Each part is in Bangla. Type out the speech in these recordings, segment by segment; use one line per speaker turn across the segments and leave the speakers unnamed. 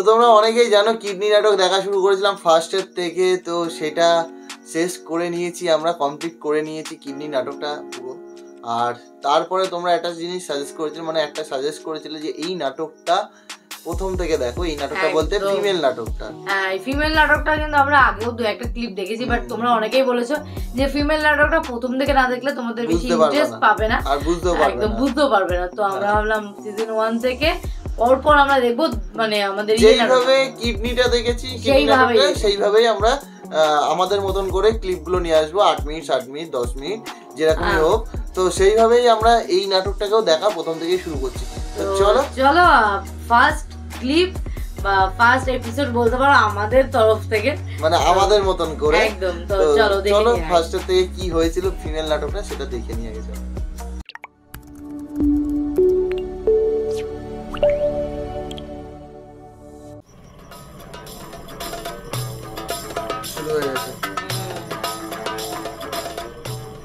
তোমরা অনেকেই জানো কিডনি নাটক দেখা শুরু করেছিলাম ফার্স্টের থেকে, তো সেটা শেষ করে নিয়েছি আমরা, কমপ্লিট করে নিয়েছি কিডনি নাটকটা পুরো। আর তারপরে তোমরা একটা জিনিস সাজেস্ট করেছিলে, মানে একটা সাজেস্ট করেছিলে যে এই নাটকটা প্রথম থেকে দেখো, এই নাটকটা বলতে ফিমেল নাটকটা।
হ্যাঁ, ফিমেল নাটকটা কিন্তু আমরা আগেও দু একটা ক্লিপ দেখেছি, বাট তোমরা অনেকেই বলেছো যে ফিমেল নাটকটা প্রথম থেকে না দেখলে তোমাদের বেশি ইন্টারেস্ট পাবে না
আর বুঝতেও পারবে না।
তো আমরা ভাবলাম সিজন 1 থেকে পরপর আমরা দেখবো, মানে আমাদের
যেইভাবে কিডনিটা দেখেছি সেইভাবেই আমরা আমাদের মতন করে ক্লিপগুলো নিয়ে আসবো, 8 মিনিট 7 মিনিট 10 মিনিট যেরকমই হোক। তো সেইভাবেই আমরা এই নাটকটাকেও দেখা প্রথম থেকেই শুরু করছি। তো
চলো ফার্স্ট ক্লিপ বা ফার্স্ট এপিসোড বলতে পারো আমাদের তরফ থেকে, মানে
আমাদের মতন করে
একদম। তো চলো
ফার্স্ট থেকে কি হয়েছিল ফিমেল নাটকটা সেটা দেখে নিয়ে গেছে।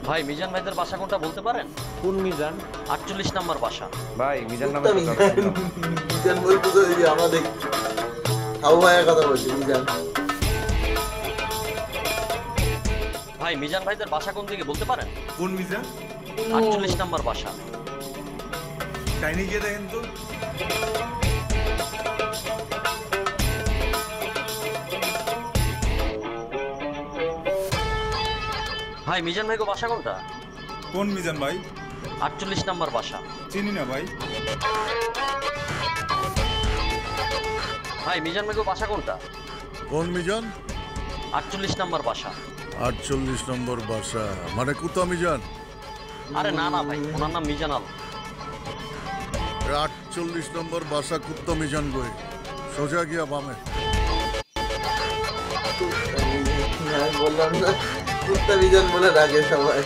ভাই মিজান ভাইদের বাসা কোনটা বলতে পারেন?
কোন মিজান?
48 নম্বর বাসা।
ভাই মিজান নামে
মিজান বলতে তো এই আমাদের হাউ ভাইয়ের কথা বলছি। মিজান
ভাই মিজান ভাইদের বাসা কোন দিকে বলতে পারেন?
কোন মিজান?
48 নম্বর বাসা।
কাহিনী গিয়ে দেখেন তো।
ভাই মিজান ভাই বাসা কোনটা?
কোন মিজান ভাই?
48 নম্বর বাসা।
চিনি না ভাই।
ভাই মিজান ভাই বাসা কোনটা?
কোন মিজান?
48 নম্বর বাসা।
48 নম্বর বাসা মানে কুতা মিজান?
আরে না না ভাই, ওনার নাম মিজান আলম।
48 নম্বর বাসা কুত্তা মিজান গই, সোজা গিয়া বামে।
বললাম না কুত্তা মিজান বলে ডাকে সবাই।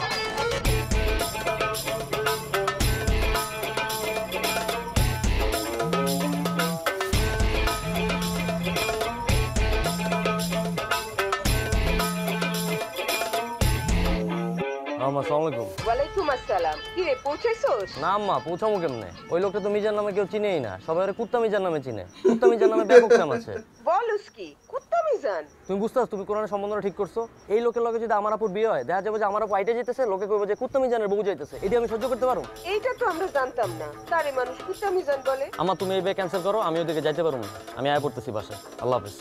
ওয়ালাইকুম আসসালাম। কি রে পৌঁছাইছস?
না আম্মা, পৌঁছামু কেমনে? ওই লোকটা তো মিজান নামে কেউ চিনেই না, সবাই ওরে কুত্তা মিজান নামে চিনে। কুত্তা মিজান নামে ব্যাপক নাম আছে।
বলস কি কুত্তা মিজান?
তুমি বুঝতাছ তুমি কোরআনের সম্বন্ধটা ঠিক করছো? এই লোকের লগে যদি আমার আপুর বিয়ে হয়, দেখা যাবে যে আমার আপু আইটে যেতেছে, লোকে কইবে যে কুত্তা মিজানের বউ যাইতেছে। এটা আমি সহ্য করতে পারবো?
এইটা তো আমরা জানতাম না, তারে মানুষ কুত্তা মিজান বলে।
আম্মা তুমি এই বিয়ে ক্যান্সেল করো, আমি ওদিকে যাইতে পারবো না। আমি আয়া পড়তেছি বাসায়। আল্লাহ হাফেজ।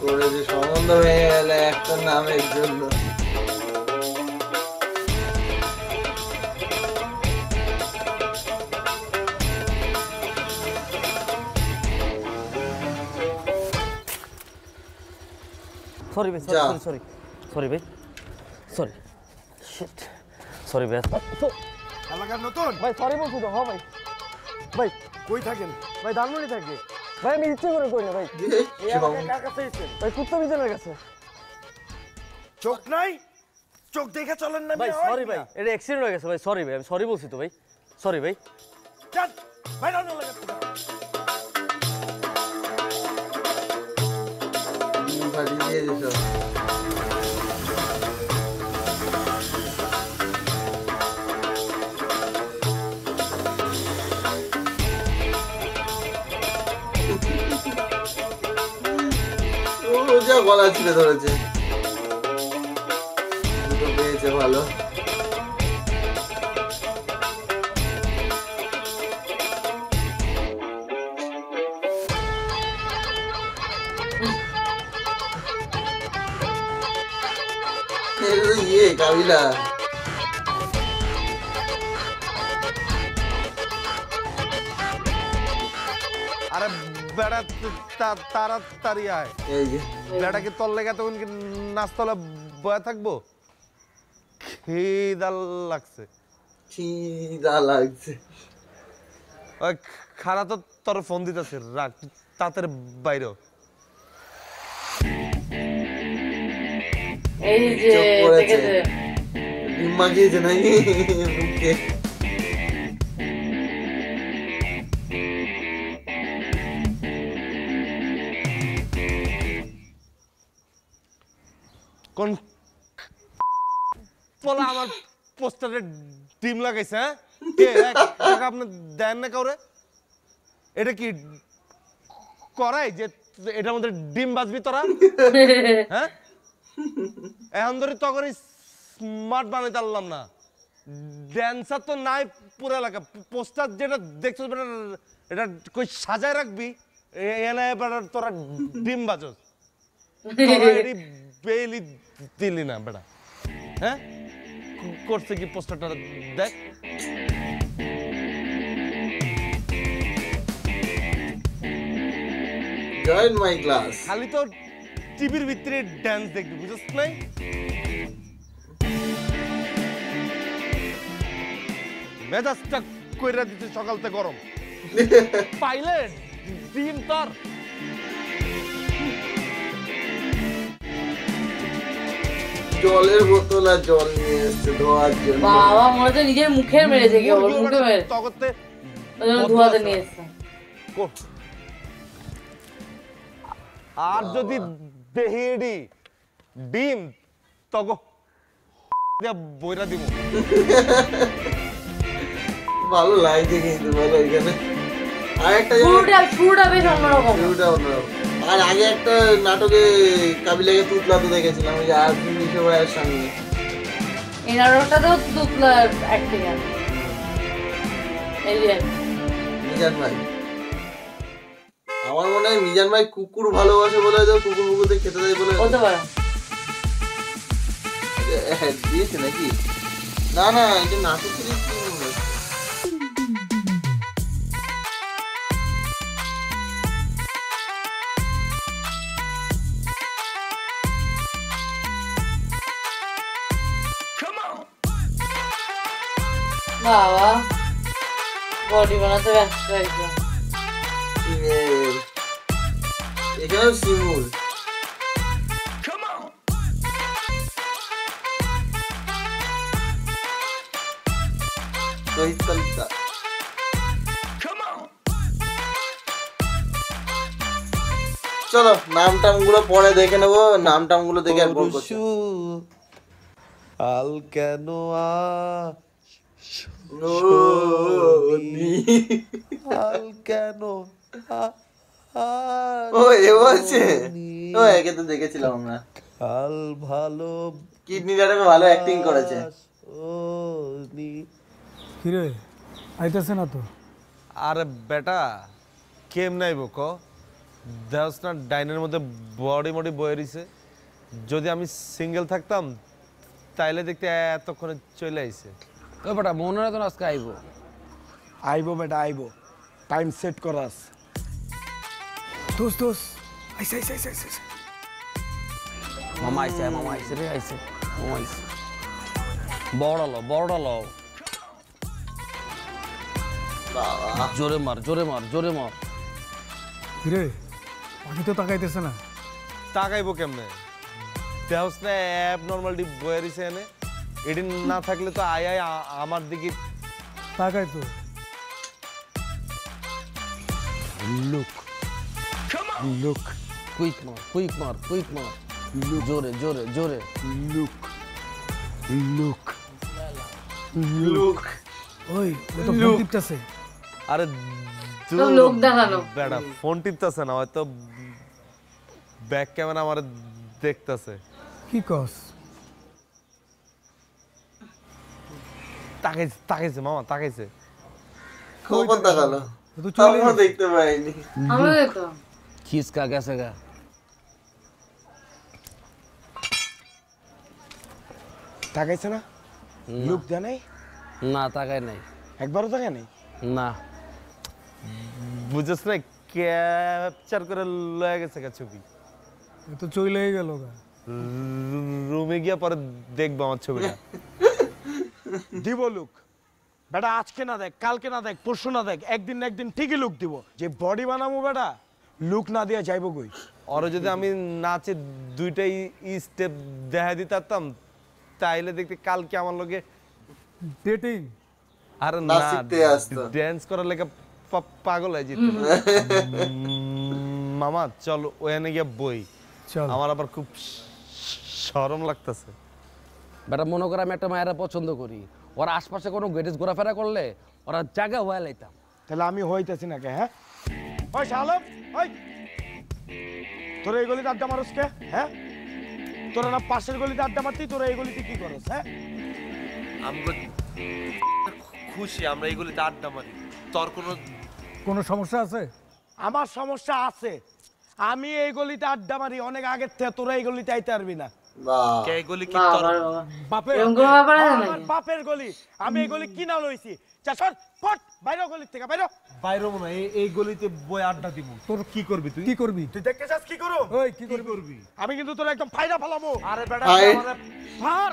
করে যে সম্বন্ধ হয়ে গেল একটা নামের জন্য।
সরি ভাই, সরি ভাই, সরি শিট, সরি ভাই।
এলাকার নতুন
ভাই সরি বলছি তো। হ্যাঁ ভাই। ভাই
কই থাকেন?
ভাই ধানমন্ডি থাকি ভাই। আমি ইচ্ছে করে করি না ভাই।
কার কাছে এসেছেন?
ভাই কুত্তা মিজানের কাছে।
চোখ নাই? চোখ দেখে চলেন না
ভাই। সরি ভাই, এটা অ্যাক্সিডেন্ট হয়ে গেছে ভাই। সরি ভাই, আমি সরি বলছি তো ভাই। সরি ভাই।
চল ভাই, রান লাগা তো।
বাড়ি দিয়ে যেত। ও যা গলা ছিঁড়ে ধরেছে, দুটো পেয়েছে ভালো। ये काबिला
আরে বেড়া তাড়াতাড়ি আয়।
এই যে
বেড়া কি তোর লেগে তখন কি নাচতলা বয়া থাকবো? খিদা লাগছে। ওই খারা তো তোর ফোন দিতেছে, রাখ তাড়াতাড়ি বাইরে।
এই যে দেখেছে
মাগিয়েছে নাকি মুখে।
কোন পোলা আমার পোস্টারে ডিম লাগাইছে হ্যাঁ কে টাকা আপনি দেন না কাউরে এটা কি করাই যে এটার মধ্যে ডিম বাজবি তোরা হ্যাঁ এখন ধরে তখন স্মার্ট বানাইতে পারলাম না ড্যান্সার তো নাই পুরো এলাকা পোস্টার যেটা দেখছো এটা কই সাজায় রাখবি এনে তোরা ডিম বাজস বেলি দিলি না বেটা হ্যাঁ করছে কি পোস্টারটা দেখ
জয়েন মাই ক্লাস
খালি তো টিভির ভিতরে ড্যান্স দেখবি বুঝছ নাই মেজাজটা কইরা দিতে সকালতে গরম পাইলে ডিম তোর
জলের বোতল আর জল নিয়ে এসছে ধোয়ার জন্য
বাবা মনে হচ্ছে নিজের মুখের মেরেছে কি ওর মুখে মেরে
তগতে
ওই জন্য ধোয়াতে নিয়ে এসছে
আর যদি দেহিডি ডিম তগ বইরা দিব
ভালো লাগছে কিন্তু বলো এখানে আর একটা
শুরুটা বেশ অন্যরকম
আর আগে একটা নাটকে কাবিলাকে তুতলাতে দেখেছিলাম ওই যে আর মিশো ভাইয়ের সঙ্গে
এই নাটকটাতেও তুতলার অ্যাক্টিং আছে এই যে
মিজান ভাই আমার মনে হয় মিজান ভাই কুকুর ভালোবাসে বলে হয়তো কুকুর মুকুরতে খেতে দেয় বলে
হতে পারে
দিয়েছে নাকি না না এটা নাটক কি মনে হচ্ছে
বাবা বডি বানাতে ব্যস্ত একদম
এখানেও শিমুল রোহিত কলিতা চলো নাম টাম গুলো পরে দেখে নেবো নাম টাম গুলো দেখে আর বল করছি
আল কেন আল কেন
ও এ বলছে ও একে তো দেখেছিলাম আমরা
আল ভালো
কিডনি নাটকে ভালো অ্যাক্টিং করেছে
কিরে আইতেছে না তো
আরে বেটা কেম নাই বক দেওস না ডাইনের মধ্যে বডি মডি বয়ে রইছে যদি আমি সিঙ্গেল থাকতাম তাইলে দেখতে এতক্ষণে চলে আইছে
ওই বেটা মনে হয় তো আজকে আইবো
আইবো বেটা আইবো টাইম সেট করাস দোস্ত দোস্ত আইসে আইসে আইসে আইসে
মামা আইছে রে আইছে মামা আইছে বড় লো
বাবা
জোরে মার
কিরে পাখি তো তাকাইতেছে না
তাকাইবো কেমনে দেওস না অ্যাব নর্মালটি বয়ে রইছে এনে এদিন না থাকলে তো আয় আমার দিকে
তাকাই তো লুক লুক
কুইক মার জোরে
লুক লুক
লুক
ওই ও তো ফোন টিপতেছে
আরে
তো লোক দেখানো
বেটা ফোন টিপতেছে না হয়তো ব্যাক ক্যামেরা আমার দেখতেছে
কি কস
তাকাইছে মামা তাকাইছে
কখন দেখালো
তো চলে
আমরা দেখতে পাইনি
আমরা দেখো
খিসকা গেছে গা
তাকাইছে না লুক দেয় নাই
না তাকায় নাই
একবারও তাকায় নাই
না
বুঝছ না ক্যাপচার করে লয়ে গেছে ছবি
এ তো চলেই গেল গা
রুমে গিয়ে পরে দেখবো আমার ছবিটা
দিব লুক বেটা আজকে না দেখ কালকে না দেখ পরশু না দেখ একদিন না একদিন ঠিকই লুক দিব যে বডি বানাবো বেটা লুক না দিয়া যাইবো কই
আর যদি আমি নাচে দুইটাই স্টেপ দেখা দিতাম তাইলে দেখতে কালকে আমার লগে
ডেটিং
আর
না
না
শিখতে আসতো।
ড্যান্স করার লেগে পাগল হয়ে যেত মামা চল ওখানে গিয়ে বই
চল
আমার আবার খুব শরম লাগতেছে
বেটা মনে করে আমি একটা মায়েরা পছন্দ করি, ওর আশপাশে কোনো গেটেস ঘোরাফেরা করলে ওরা জায়গা হয়ে লাইতাম।
তাহলে আমি হইতেছি নাকি? হ্যাঁ ওই শালক, ওই তোরা এই গলিতে আড্ডা মারস কে? হ্যাঁ তোরা না পাশের গলিতে আড্ডা মারতি, তোরা এই গলিতে কি করস? হ্যাঁ
আমরা খুশি আমরা এইগুলিতে আড্ডা মারি, তোর
কোনো সমস্যা আছে? আমার সমস্যা আছে, আমি এই গলিতে আড্ডা মারি অনেক আগের থেকে, তোরা এই গলিতে আইতে পারবি না। বাপের গলি, আমি এই গলি কিনা লইছি। বাইরে গলি থেকে বাইরে
বাইরে মনে হয় এই গলিতে বই আড্ডা দিব। তোর কি করবি? তুই কি করবি?
তুই দেখতে চাস কি করব? ওই কি করবি? আমি কিন্তু তোর একদম ফাইরা ফেলাবো।
আরে বেটা
ফার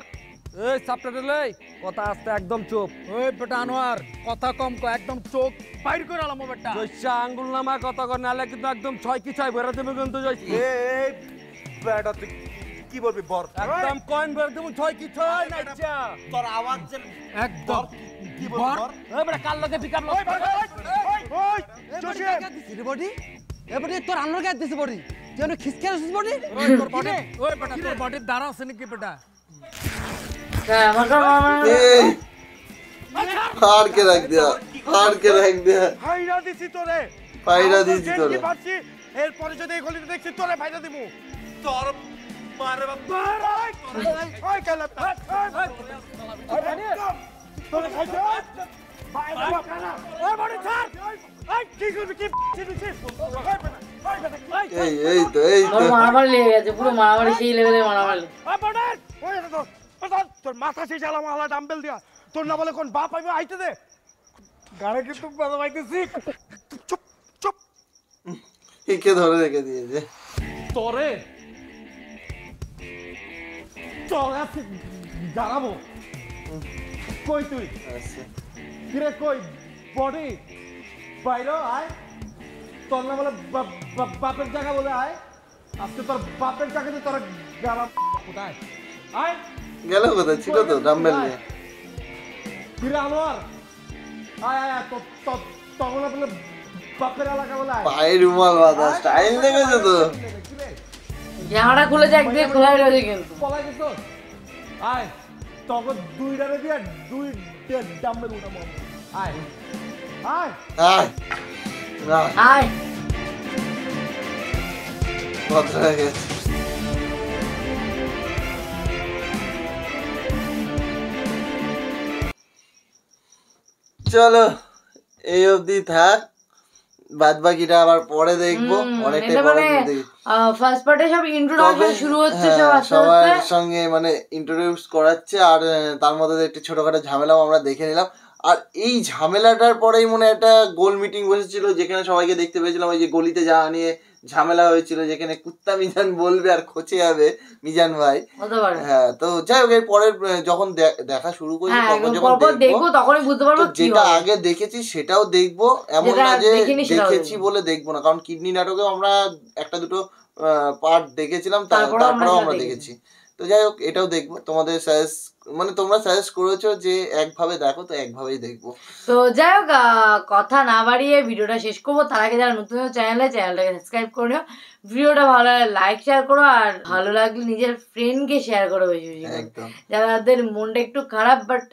এই সাবটাইটেল, এই কথা আস্তে, একদম চুপ।
ওই বেটা আনোয়ার, কথা কম কর, একদম চোখ বাইর করে আলামো বেটা।
জয়সা আঙ্গুল নামা কথা কর, নালে কিন্তু একদম 6 কি 6 বেরা দেব কিন্তু জয়সি।
এই বেটা তুই কি বলবি? বর
একদম কয়েন বেরা দেব 6 কি 6 নাইচা।
তোর আওয়াজ যে
একদম
কি বলবি? বর
এই বেটা কাল লগে পিকআপ লগ।
ওই জোসেফ
দিছি বডি, এ বডি তোর আন্নর গায়ে দিছি বডি, তুই এনে খিসকে আসছিস বডি।
ওই তোর বডি, ওই বেটা তোর বডির দ্বারা আছে নাকি বেটা?
हार के रख दिया, हार के रख दिया,
ফাইরা দিছি তোরে,
फायदा दी थी तोरे।
এরপরে যদি এই গলিতে দেখছি তোরে ফাইরা দিমু।
তোর মারে বাবা
ওই কালা তোরে খাইছো বাইরে কানা ওই বড় ছাড় এই কি করবি? কি দিছিস?
এই তো
মারামারি লেগে গেছে, পুরো মারামারি, সেই লেভেলে মারামারি।
ওই বড় ওই তো তোর মাথা সেই জ্বালা মালা ডাম্বেল দিয়া, তোর না বলে কোন বাপ আইবে আইতে দে, গাড়ি কিন্তু বাবা আইতেছি। চুপ চুপ,
একে ধরে রেখে দিয়েছে।
তোরে তোর আছে দাঁড়াবো। কই তুই? কিরে কই বডি? বাইরে আয়, তোর না বলে বাপের জায়গা বলে আয়, আজকে তোর বাপের জায়গাতে তোর গালা কোথায়? আয়
গেল কোথায়? ছিল তো ডাম্বেল নিয়ে।
কিরে আনোয়ার, আয় আয় তখন বলে বাপের এলাকা বলে আয়।
পায়ে রুমাল বাঁধা, স্টাইল দেখেছো তো?
জামাটা খুলেছে একদিকে খোলা রয়েছে কিন্তু।
পলাই গেছো? আয় তখন দুইটারে দিয়ে দুই ডাম্বেল উঠাবো। আয় আয়
আয়
আয়
ভদ্র হয়ে গেছে। চলো এই অবধি থাক, বাদ বাকিটা আবার পরে দেখবো। অনেকটাই পরে দেখি।
ফার্স্ট পার্টে সব ইন্ট্রোডাকশন শুরু হচ্ছে, সব আস্তে
সবার
আস্তে
সঙ্গে মানে ইন্ট্রোডিউস করাচ্ছে, আর তার মধ্যে একটু ছোটখাটো ঝামেলাও আমরা দেখে নিলাম। আর এই ঝামেলাটার পরেই মনে একটা গোল মিটিং বসেছিল, যেখানে সবাইকে দেখতে পেয়েছিলাম ওই যে গলিতে যাওয়া নিয়ে ঝামেলা হয়েছিল, যেখানে কুত্তা মিজান বলবে আর খোঁচে যাবে মিজান ভাই। হ্যাঁ, তো যাই হোক, এর পরের যখন দেখা শুরু করছি যখন দেখবো
তখনই বুঝতে পারবো
যেটা আগে দেখেছি সেটাও দেখবো, এমন না যে দেখেছি বলে দেখবো না, কারণ কিডনি নাটকে আমরা একটা দুটো পার্ট দেখেছিলাম, তারপরেও আমরা দেখেছি। তো যাই হোক, এটাও দেখবো। তোমাদের মানে তোমরা সাজেস্ট করেছো যে একভাবে দেখো, তো একভাবেই দেখবো।
তো যাই হোক, কথা না বাড়িয়ে ভিডিওটা শেষ করবো। তার আগে যারা নতুন চ্যানেলটাকে সাবস্ক্রাইব করে নিও, ভিডিওটা ভালো লাগলে লাইক শেয়ার করো, আর ভালো লাগলে নিজের ফ্রেন্ডকে শেয়ার করো বেশি বেশি। যাদের মনটা একটু খারাপ বাট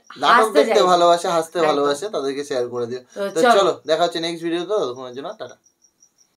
দেখতে ভালোবাসে, হাসতে ভালোবাসে, তাদেরকে শেয়ার করে দিও। তো চলো, দেখা হচ্ছে নেক্সট ভিডিওতে, ততক্ষণের জন্য টাটা।